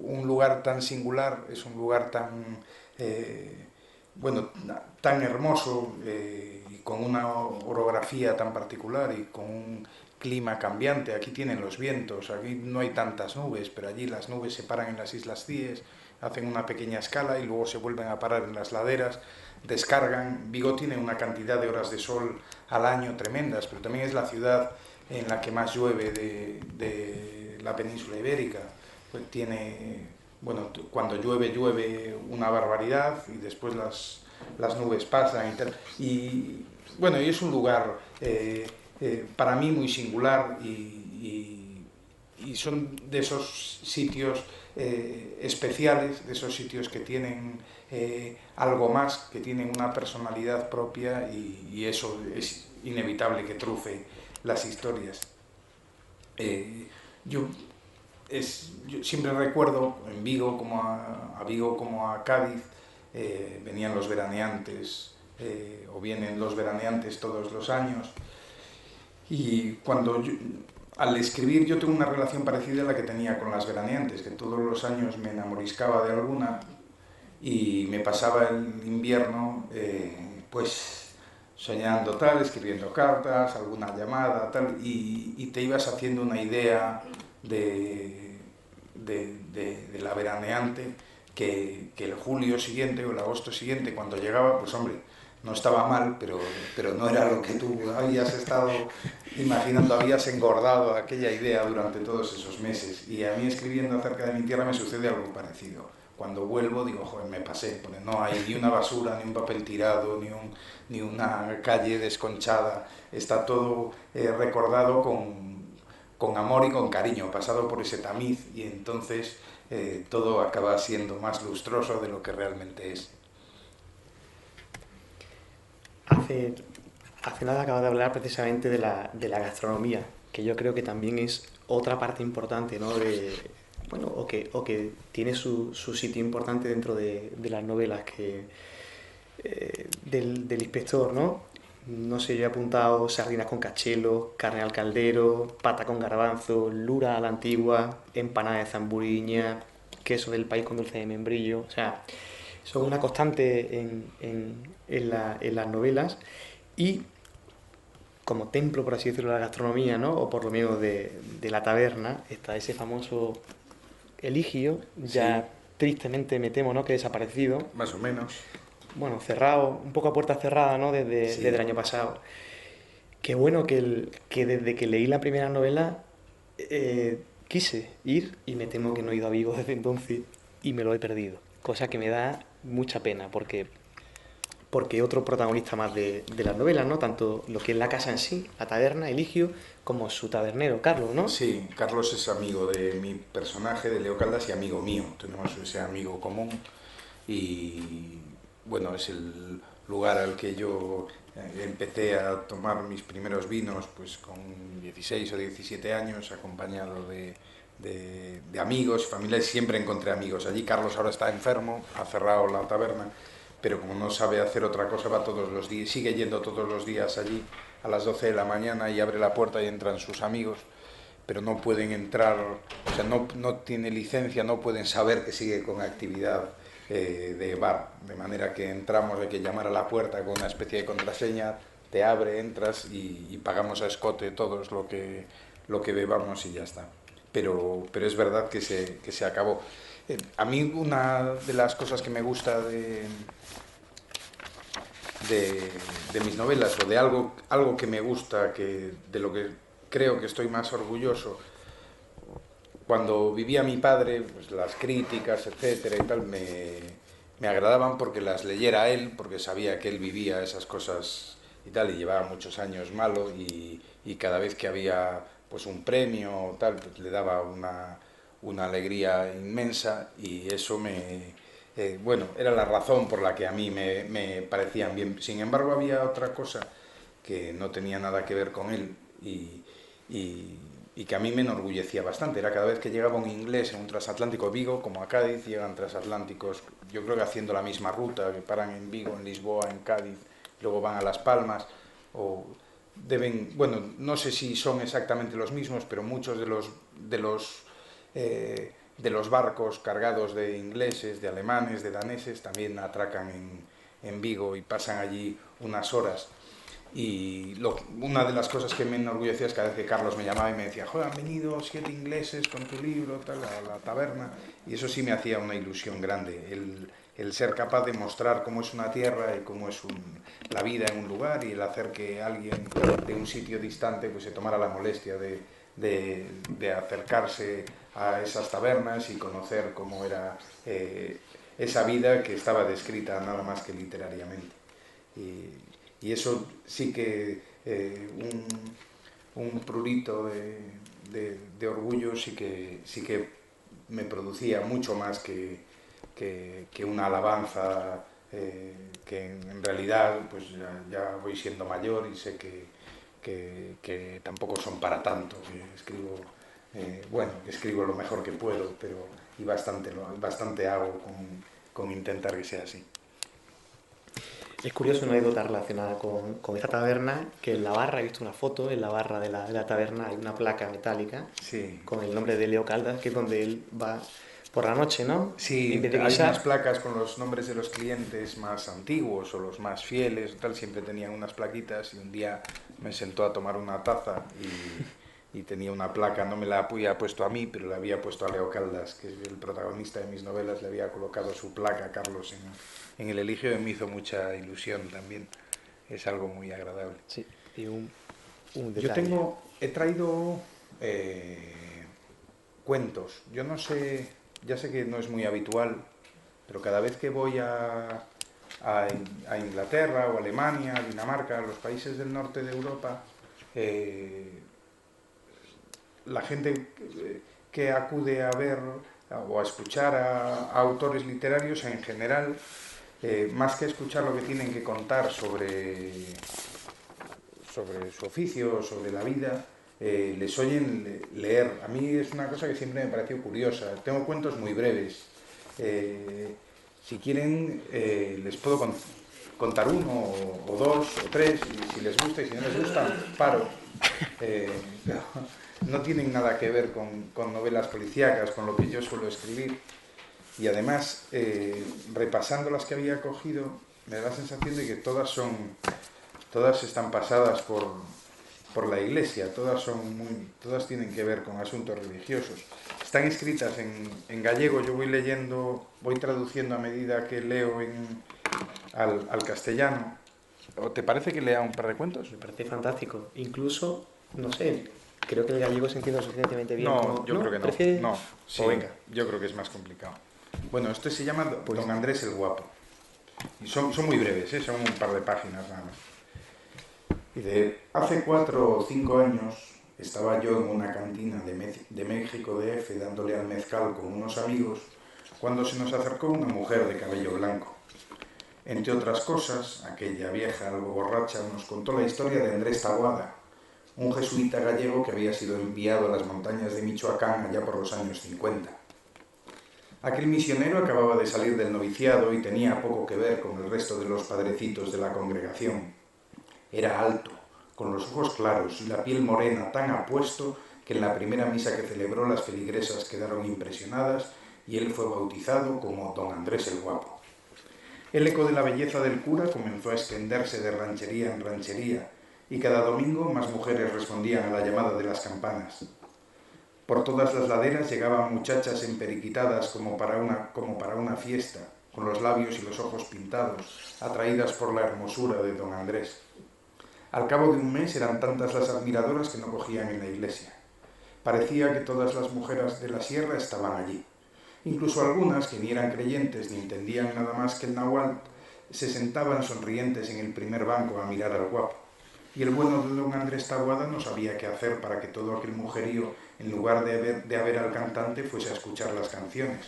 un lugar tan singular, es un lugar tan, bueno, tan hermoso, y con una orografía tan particular y con un clima cambiante. Aquí tienen los vientos, aquí no hay tantas nubes, pero allí las nubes se paran en las Islas Cíes, hacen una pequeña escala y luego se vuelven a parar en las laderas, descargan. Vigo tiene una cantidad de horas de sol al año tremendas, pero también es la ciudad en la que más llueve de la península ibérica. Pues tiene, bueno, cuando llueve una barbaridad, y después las nubes pasan y tal. Y bueno, y es un lugar para mí muy singular, y son de esos sitios especiales, de esos sitios que tienen algo más, que tienen una personalidad propia, y eso es inevitable que trufe las historias. Yo, yo siempre recuerdo en Vigo, como a Vigo como a Cádiz, venían los veraneantes, o vienen los veraneantes todos los años, y al escribir yo tengo una relación parecida a la que tenía con las veraneantes, que todos los años me enamoriscaba de alguna y me pasaba el invierno pues soñando tal, escribiendo cartas, alguna llamada, tal, y te ibas haciendo una idea de la veraneante, que el julio siguiente o el agosto siguiente, cuando llegaba, pues hombre, no estaba mal, pero no era lo que tú habías estado imaginando, habías engordado aquella idea durante todos esos meses. Y a mí, escribiendo acerca de mi tierra, me sucede algo parecido. Cuando vuelvo digo, joder, me pasé, porque no hay ni una basura, ni un papel tirado, ni una calle desconchada. Está todo recordado con amor y con cariño, pasado por ese tamiz, y entonces todo acaba siendo más lustroso de lo que realmente es. Hace, hace nada acabo de hablar precisamente de la gastronomía, que yo creo que también es otra parte importante, ¿no? Bueno, o que tiene su sitio importante dentro de las novelas del inspector, ¿no? No sé, yo he apuntado sardinas con cachelo, carne al caldero, pata con garbanzo, lura a la antigua, empanada de zamburiña, queso del país con dulce de membrillo. O sea, son una constante en las novelas, y como templo, por así decirlo, de la gastronomía, ¿no? O por lo menos de la taberna, está ese famoso Eligio, Sí, ya tristemente me temo, ¿no?, que desaparecido. más o menos. Bueno, cerrado, un poco a puerta cerrada, ¿no?, desde el Sí. año pasado. Qué bueno que desde que leí la primera novela quise ir, y me temo que no he ido a Vigo desde entonces y me lo he perdido. Cosa que me da mucha pena, porque otro protagonista más de las novelas, ¿no? Tanto lo que es la casa en sí, la taberna, Eligio, como su tabernero, Carlos, ¿no? Sí, Carlos es amigo de mi personaje, de Leo Caldas, y amigo mío. Tenemos ese amigo común, y bueno, es el lugar al que yo empecé a tomar mis primeros vinos, pues con 16 o 17 años, acompañado de amigos, familiares, siempre encontré amigos. Allí Carlos ahora está enfermo, ha cerrado la taberna, pero como no sabe hacer otra cosa, va todos los días, sigue yendo todos los días allí a las 12 de la mañana y abre la puerta y entran sus amigos, pero no pueden entrar, o sea, no tiene licencia, no pueden saber que sigue con actividad de bar, de manera que entramos, hay que llamar a la puerta con una especie de contraseña, te abre, entras y pagamos a escote todos lo que bebamos y ya está. Pero es verdad que se acabó. A mí una de las cosas que me gusta de mis novelas, o de algo que me gusta, de lo que creo que estoy más orgulloso, cuando vivía mi padre, pues las críticas, etcétera y tal, me agradaban porque las leyera él, porque sabía que él vivía esas cosas y tal, y llevaba muchos años malo, y cada vez que había pues un premio o tal, pues le daba una alegría inmensa, y eso bueno, era la razón por la que a mí me parecían bien. Sin embargo, había otra cosa que no tenía nada que ver con él, y, y que a mí me enorgullecía bastante. Era cada vez que llegaba un inglés en un transatlántico, Vigo, como a Cádiz, llegan transatlánticos, yo creo que haciendo la misma ruta, que paran en Vigo, en Lisboa, en Cádiz, luego van a Las Palmas, o bueno, no sé si son exactamente los mismos, pero muchos de los barcos cargados de ingleses, de alemanes, de daneses, también atracan en Vigo y pasan allí unas horas. Y una de las cosas que me enorgullecía es cada vez que Carlos me llamaba y me decía, joder, han venido 7 ingleses con tu libro, tal, a la taberna. Y eso sí me hacía una ilusión grande, el ser capaz de mostrar cómo es una tierra y cómo es la vida en un lugar, y el hacer que alguien de un sitio distante pues se tomara la molestia de acercarse a esas tabernas y conocer cómo era esa vida que estaba descrita nada más que literariamente. Y eso sí que un prurito de orgullo sí que me producía mucho más que una alabanza, que en realidad pues ya voy siendo mayor y sé que tampoco son para tanto, que escribo, bueno, que escribo lo mejor que puedo, pero y bastante hago con intentar que sea así. Es curioso una anécdota relacionada con esta taberna, que en la barra, he visto una foto, en la barra de la taberna hay una placa metálica Sí. con el nombre de Leo Caldas, que es donde él va por la noche, ¿no? En Sí, vez de hay unas guisar. placas con los nombres de los clientes más antiguos o los más fieles, tal, siempre tenían unas plaquitas, y un día me sentó a tomar una taza y tenía una placa, no me la había puesto a mí, pero la había puesto a Leo Caldas, que es el protagonista de mis novelas, le había colocado su placa a Carlos en el Eligio, y me hizo mucha ilusión también, es algo muy agradable. Sí, y un Yo detalle. he traído cuentos. Yo no sé, ya sé que no es muy habitual, pero cada vez que voy a Inglaterra o Alemania, a Dinamarca, a los países del norte de Europa, eh, la gente que acude a ver o a escuchar a autores literarios en general, más que escuchar lo que tienen que contar sobre su oficio, sobre la vida, les oyen leer. A mí es una cosa que siempre me pareció curiosa. Tengo cuentos muy breves. Si quieren, les puedo contar uno o dos o tres, y si les gusta, y si no les gusta, paro. Eh, no tienen nada que ver con novelas policíacas, con lo que yo suelo escribir. Y además, repasando las que había cogido, me da la sensación de que todas están pasadas por la Iglesia, todas tienen que ver con asuntos religiosos. Están escritas en gallego, yo voy leyendo, voy traduciendo a medida que leo al castellano. ¿O te parece que lea un par de cuentos? Me parece fantástico. Incluso, no sé, creo que el gallego se entiende suficientemente bien No, como... yo creo ¿No? que no. ¿Prefieres? No, Pues sí, venga. yo creo que es más complicado. Bueno, este se llama Pues Don Andrés el Guapo. Y son muy breves, son un par de páginas nada más. Dice, hace 4 o 5 años estaba yo en una cantina de México DF dándole al mezcal con unos amigos, cuando se nos acercó una mujer de cabello blanco. Entre otras cosas, aquella vieja algo borracha nos contó la historia de Andrés Taboada, un jesuita gallego que había sido enviado a las montañas de Michoacán allá por los años 50. Aquel misionero acababa de salir del noviciado y tenía poco que ver con el resto de los padrecitos de la congregación. Era alto, con los ojos claros y la piel morena tan apuesto que en la primera misa que celebró las feligresas quedaron impresionadas y él fue bautizado como Don Andrés el Guapo. El eco de la belleza del cura comenzó a extenderse de ranchería en ranchería y cada domingo más mujeres respondían a la llamada de las campanas. Por todas las laderas llegaban muchachas emperiquitadas como para una fiesta, con los labios y los ojos pintados, atraídas por la hermosura de Don Andrés. Al cabo de un mes eran tantas las admiradoras que no cogían en la iglesia. Parecía que todas las mujeres de la sierra estaban allí. Incluso algunas, que ni eran creyentes ni entendían nada más que el náhuatl, se sentaban sonrientes en el primer banco a mirar al guapo. Y el bueno de don Andrés Taboada no sabía qué hacer para que todo aquel mujerío, en lugar de ver al cantante, fuese a escuchar las canciones.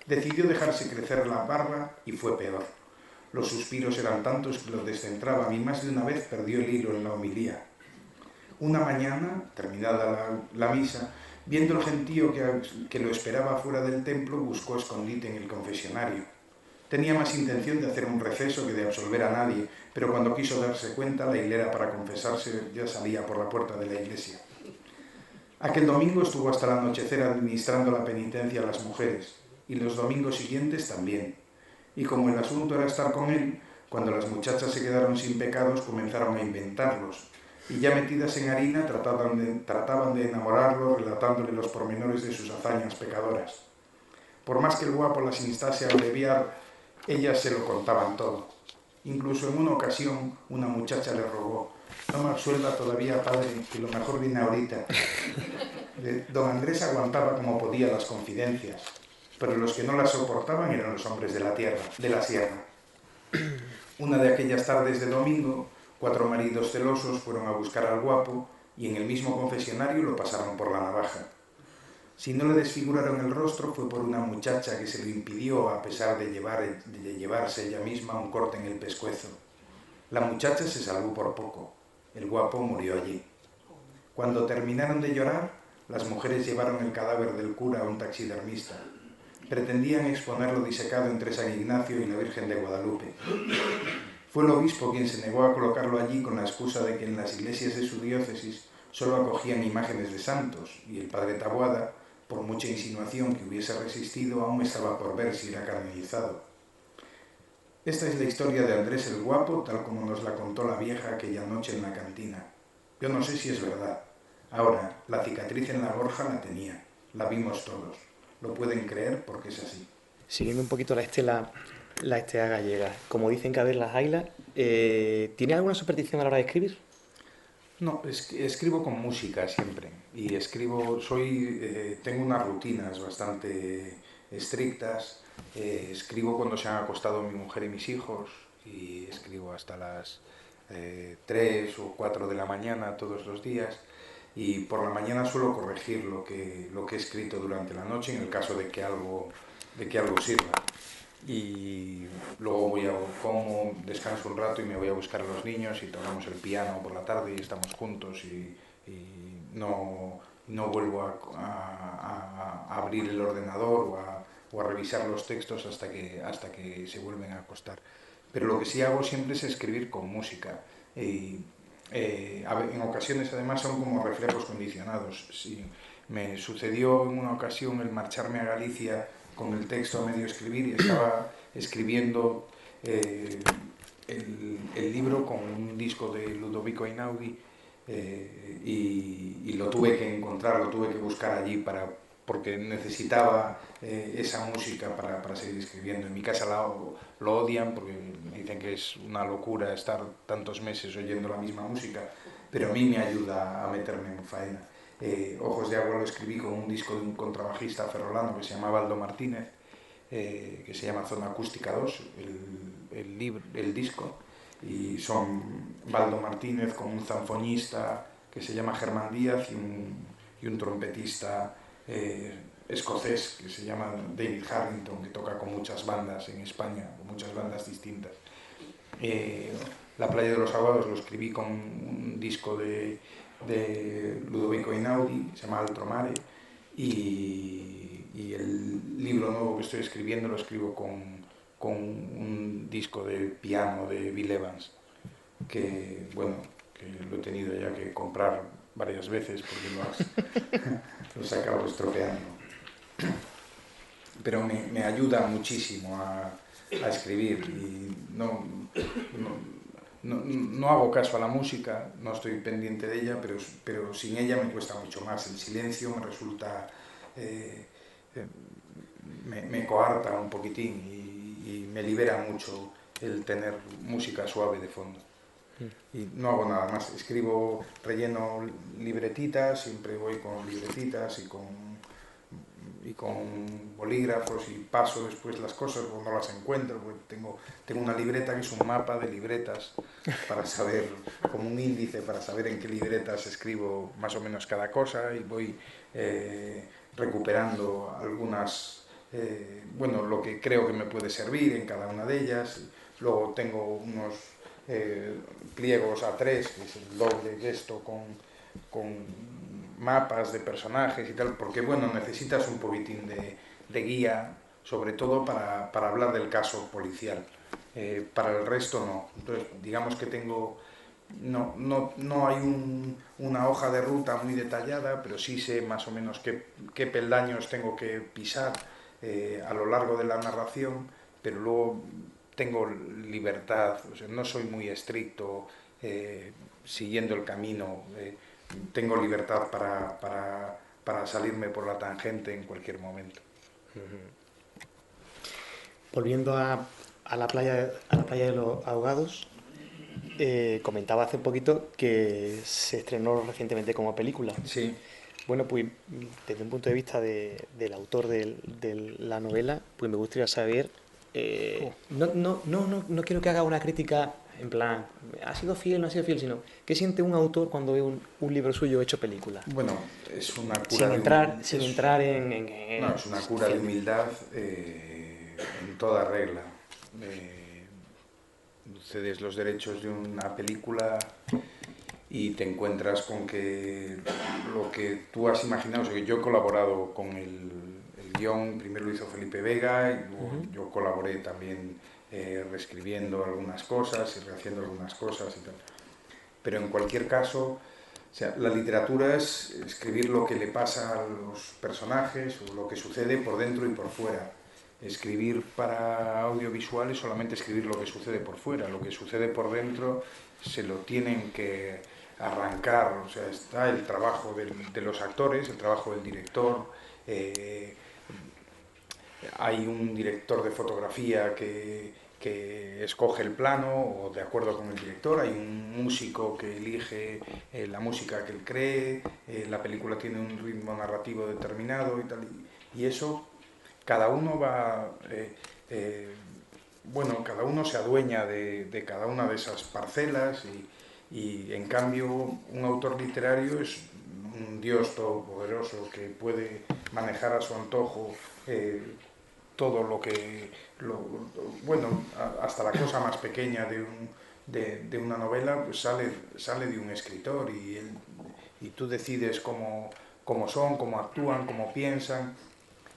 Decidió dejarse crecer la barba y fue peor. Los suspiros eran tantos que lo descentraban y más de una vez perdió el hilo en la homilía. Una mañana, terminada la misa, viendo el gentío que lo esperaba fuera del templo, buscó escondite en el confesionario. Tenía más intención de hacer un receso que de absolver a nadie, pero cuando quiso darse cuenta, la hilera para confesarse ya salía por la puerta de la iglesia. Aquel domingo estuvo hasta el anochecer administrando la penitencia a las mujeres, y los domingos siguientes también. Y como el asunto era estar con él, cuando las muchachas se quedaron sin pecados, comenzaron a inventarlos, y ya metidas en harina trataban de enamorarlo relatándole los pormenores de sus hazañas pecadoras. Por más que el guapo las instase a abreviar, ellas se lo contaban todo. Incluso en una ocasión una muchacha le rogó: no me absuelva todavía, padre, que lo mejor viene ahorita. Don Andrés aguantaba como podía las confidencias, pero los que no las soportaban eran los hombres de la sierra. Una de aquellas tardes de domingo, 4 maridos celosos fueron a buscar al guapo y en el mismo confesionario lo pasaron por la navaja. Si no le desfiguraron el rostro fue por una muchacha que se lo impidió a pesar de llevarse ella misma un corte en el pescuezo. La muchacha se salvó por poco. El guapo murió allí. Cuando terminaron de llorar, las mujeres llevaron el cadáver del cura a un taxidermista. Pretendían exponerlo disecado entre San Ignacio y la Virgen de Guadalupe. Fue el obispo quien se negó a colocarlo allí con la excusa de que en las iglesias de su diócesis solo acogían imágenes de santos y el padre Taboada, por mucha insinuación que hubiese resistido, aún estaba por ver si era canonizado. Esta es la historia de Andrés el Guapo, tal como nos la contó la vieja aquella noche en la cantina. Yo no sé si es verdad. Ahora, la cicatriz en la gorja la tenía. La vimos todos. Lo pueden creer porque es así. Siguiendo un poquito la estela gallega, como dicen que a ver las ailas, ¿tiene alguna superstición a la hora de escribir? No, escribo con música siempre y tengo unas rutinas bastante estrictas. Escribo cuando se han acostado mi mujer y mis hijos y escribo hasta las 3 o 4 de la mañana todos los días, y por la mañana suelo corregir lo que he escrito durante la noche en el caso de que algo sirva. Y luego como, descanso un rato y me voy a buscar a los niños y tocamos el piano por la tarde y estamos juntos y no vuelvo a abrir el ordenador o a revisar los textos hasta que se vuelven a acostar. Pero lo que sí hago siempre es escribir con música. En ocasiones además son como reflejos condicionados. Sí, me sucedió en una ocasión el marcharme a Galicia con el texto a medio escribir y estaba escribiendo el libro con un disco de Ludovico Einaudi y lo tuve que encontrar, lo tuve que buscar allí porque necesitaba esa música para seguir escribiendo. En mi casa lo odian porque dicen que es una locura estar tantos meses oyendo la misma música, pero a mí me ayuda a meterme en faena. Ojos de agua lo escribí con un disco de un contrabajista ferrolano que se llamaba Aldo Martínez, que se llama Zona Acústica 2, el disco, y son Baldo Martínez con un zanfonista que se llama Germán Díaz y un trompetista escocés que se llama David Harrington, que toca con muchas bandas en España, con muchas bandas distintas. La playa de los Aguados lo escribí con un disco de de Ludovico Einaudi, se llama Altro Mare, y el libro nuevo que estoy escribiendo lo escribo con un disco de piano de Bill Evans, que bueno, que lo he tenido ya que comprar varias veces porque lo has acabado estropeando. Pero me ayuda muchísimo a escribir y no hago caso a la música, no estoy pendiente de ella, pero sin ella me cuesta mucho más. El silencio me resulta, eh, eh, me coarta un poquitín y me libera mucho el tener música suave de fondo. Y no hago nada más, escribo, relleno libretitas, siempre voy con libretitas y con bolígrafos y paso después las cosas cuando las encuentro, porque tengo una libreta que es un mapa de libretas para saber, como un índice para saber en qué libretas escribo más o menos cada cosa, y voy recuperando algunas, bueno, lo que creo que me puede servir en cada una de ellas. Luego tengo unos pliegos A3, que es el doble de esto, con mapas de personajes y tal, porque bueno, necesitas un poquitín de guía, sobre todo para hablar del caso policial. Para el resto no. Entonces, digamos que tengo, no hay una hoja de ruta muy detallada, pero sí sé más o menos qué peldaños tengo que pisar a lo largo de la narración, pero luego tengo libertad, o sea, no soy muy estricto siguiendo el camino. Tengo libertad para salirme por la tangente en cualquier momento. Volviendo a la playa de los ahogados, comentaba hace poquito que se estrenó recientemente como película. Sí. Bueno, pues desde un punto de vista del autor de la novela, pues me gustaría saber, no quiero que haga una crítica en plan, ha sido fiel, no ha sido fiel, sino qué siente un autor cuando ve un libro suyo hecho película. Bueno, es una cura Sin de entrar, humildad. sin entrar No, es una cura de humildad en toda regla. Cedes los derechos de una película y te encuentras con que lo que tú has imaginado, o sea, que yo he colaborado con el guión, primero lo hizo Felipe Vega y luego yo colaboré también reescribiendo algunas cosas y rehaciendo algunas cosas y tal. Pero en cualquier caso, o sea, la literatura es escribir lo que le pasa a los personajes o lo que sucede por dentro y por fuera. Escribir para audiovisual es solamente escribir lo que sucede por fuera. Lo que sucede por dentro se lo tienen que arrancar. O sea, está el trabajo de los actores, el trabajo del director. Hay un director de fotografía que escoge el plano o de acuerdo con el director, hay un músico que elige la música que él cree, la película tiene un ritmo narrativo determinado y tal, y eso cada uno va, bueno, cada uno se adueña de cada una de esas parcelas y en cambio un autor literario es un dios todopoderoso que puede manejar a su antojo todo lo que, bueno, hasta la cosa más pequeña de una novela, pues sale de un escritor y tú decides cómo son, cómo actúan, cómo piensan.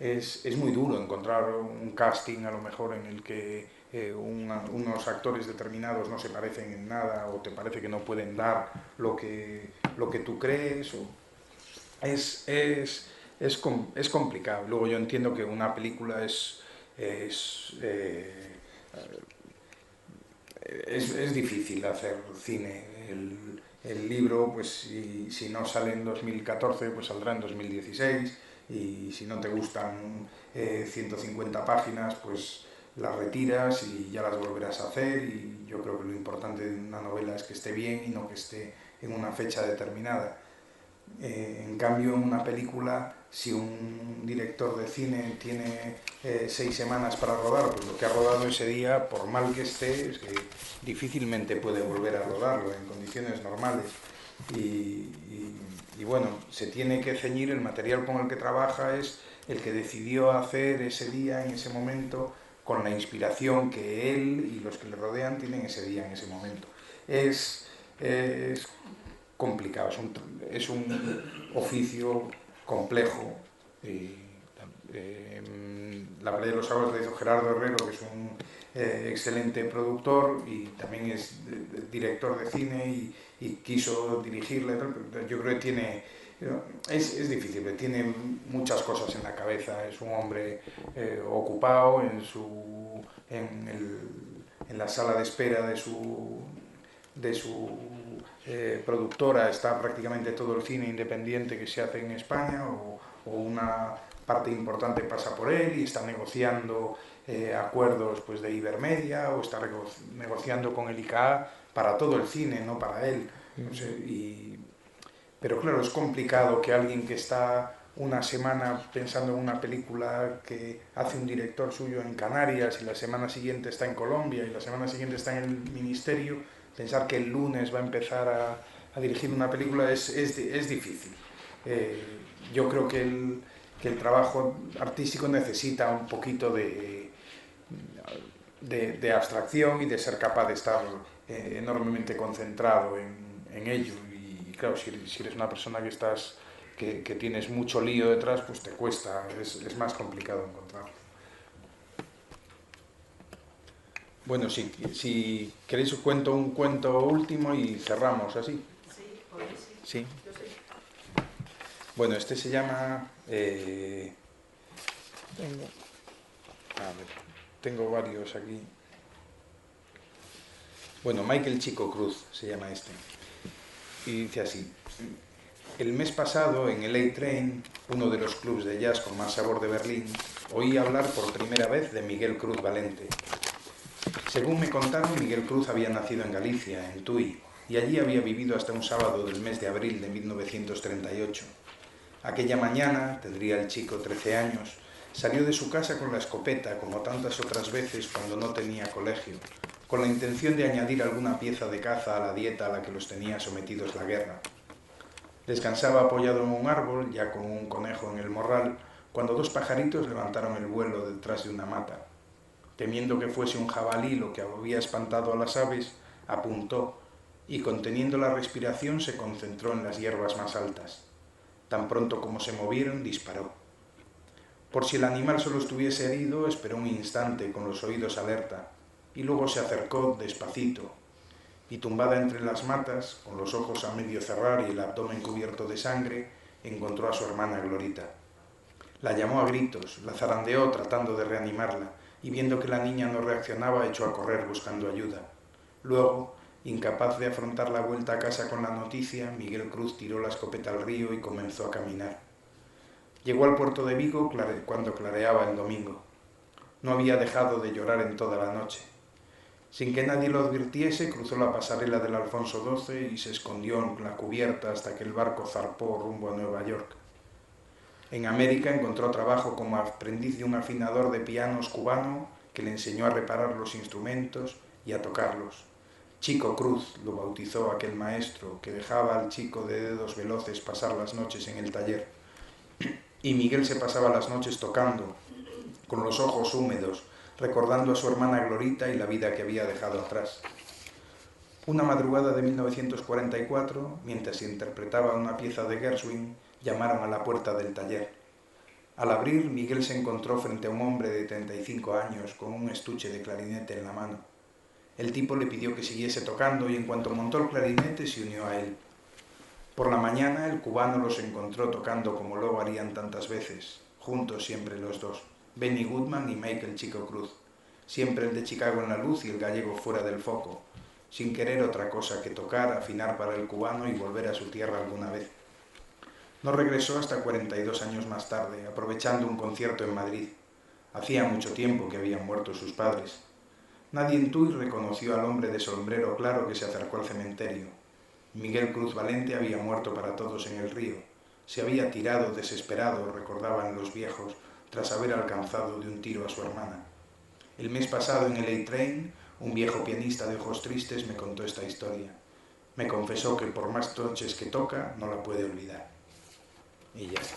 Es muy duro encontrar un casting a lo mejor en el que unos actores determinados no se parecen en nada o te parece que no pueden dar lo que tú crees. Es complicado. Luego yo entiendo que una película es difícil hacer cine. El libro, pues si no sale en 2014, pues saldrá en 2016. Y si no te gustan 150 páginas, pues las retiras y ya las volverás a hacer. Y yo creo que lo importante de una novela es que esté bien y no que esté en una fecha determinada. En cambio, en una película, si un director de cine tiene 6 semanas para rodar, pues lo que ha rodado ese día, por mal que esté, es que difícilmente puede volver a rodarlo en condiciones normales. Y bueno, se tiene que ceñir, el material con el que trabaja es el que decidió hacer ese día, en ese momento, con la inspiración que él y los que le rodean tienen ese día, en ese momento. Es complicado, es un oficio complejo. La Playa de los Sábados la hizo Gerardo Herrero, que es un excelente productor y también es director de cine y quiso dirigirla. Yo creo que tiene... Es difícil, tiene muchas cosas en la cabeza, es un hombre ocupado en la sala de espera de su productora, está prácticamente todo el cine independiente que se hace en España o una parte importante pasa por él y está negociando acuerdos pues, de Ibermedia o está negociando con el ICA para todo el cine, no para él. No sé, pero claro, es complicado que alguien que está una semana pensando en una película que hace un director suyo en Canarias y la semana siguiente está en Colombia y la semana siguiente está en el ministerio, pensar que el lunes va a empezar a dirigir una película es difícil. Yo creo que el trabajo artístico necesita un poquito de abstracción y de ser capaz de estar enormemente concentrado en ello. Y claro, si eres una persona que tienes mucho lío detrás, pues te cuesta, es más complicado encontrarlo. Bueno, si queréis os cuento un cuento último y cerramos así. Sí, pues sí. Sí. Yo sí. Bueno, este se llama... tengo varios aquí. Bueno, Michael Chico Cruz se llama este. Y dice así: el mes pasado, en el A-Train, uno de los clubs de jazz con más sabor de Berlín, oí hablar por primera vez de Miguel Cruz Valente. Según me contaron, Miguel Cruz había nacido en Galicia, en Tui, y allí había vivido hasta un sábado del mes de abril de 1938. Aquella mañana, tendría el chico 13 años, salió de su casa con la escopeta, como tantas otras veces cuando no tenía colegio, con la intención de añadir alguna pieza de caza a la dieta a la que los tenía sometidos la guerra. Descansaba apoyado en un árbol, ya con un conejo en el morral, cuando dos pajaritos levantaron el vuelo detrás de una mata. Temiendo que fuese un jabalí lo que había espantado a las aves, apuntó y, conteniendo la respiración, se concentró en las hierbas más altas. Tan pronto como se movieron, disparó. Por si el animal solo estuviese herido, esperó un instante con los oídos alerta y luego se acercó despacito y, tumbada entre las matas, con los ojos a medio cerrar y el abdomen cubierto de sangre, encontró a su hermana Glorita. La llamó a gritos, la zarandeó tratando de reanimarla y, viendo que la niña no reaccionaba, echó a correr buscando ayuda. Luego, incapaz de afrontar la vuelta a casa con la noticia, Miguel Cruz tiró la escopeta al río y comenzó a caminar. Llegó al puerto de Vigo cuando clareaba el domingo. No había dejado de llorar en toda la noche. Sin que nadie lo advirtiese, cruzó la pasarela del Alfonso XII y se escondió en la cubierta hasta que el barco zarpó rumbo a Nueva York. En América encontró trabajo como aprendiz de un afinador de pianos cubano que le enseñó a reparar los instrumentos y a tocarlos. Chico Cruz lo bautizó aquel maestro que dejaba al chico de dedos veloces pasar las noches en el taller. Y Miguel se pasaba las noches tocando, con los ojos húmedos, recordando a su hermana Glorita y la vida que había dejado atrás. Una madrugada de 1944, mientras se interpretaba una pieza de Gershwin, llamaron a la puerta del taller. Al abrir, Miguel se encontró frente a un hombre de 35 años con un estuche de clarinete en la mano. El tipo le pidió que siguiese tocando y, en cuanto montó el clarinete, se unió a él. Por la mañana, el cubano los encontró tocando como lo harían tantas veces, juntos siempre los dos, Benny Goodman y Michael Chico Cruz, siempre el de Chicago en la luz y el gallego fuera del foco, sin querer otra cosa que tocar, afinar para el cubano y volver a su tierra alguna vez. No regresó hasta 42 años más tarde, aprovechando un concierto en Madrid. Hacía mucho tiempo que habían muerto sus padres. Nadie en Tui reconoció al hombre de sombrero claro que se acercó al cementerio. Miguel Cruz Valente había muerto para todos en el río. Se había tirado desesperado, recordaban los viejos, tras haber alcanzado de un tiro a su hermana. El mes pasado en el A-Train, un viejo pianista de ojos tristes me contó esta historia. Me confesó que por más noches que toca, no la puede olvidar. Y ya está.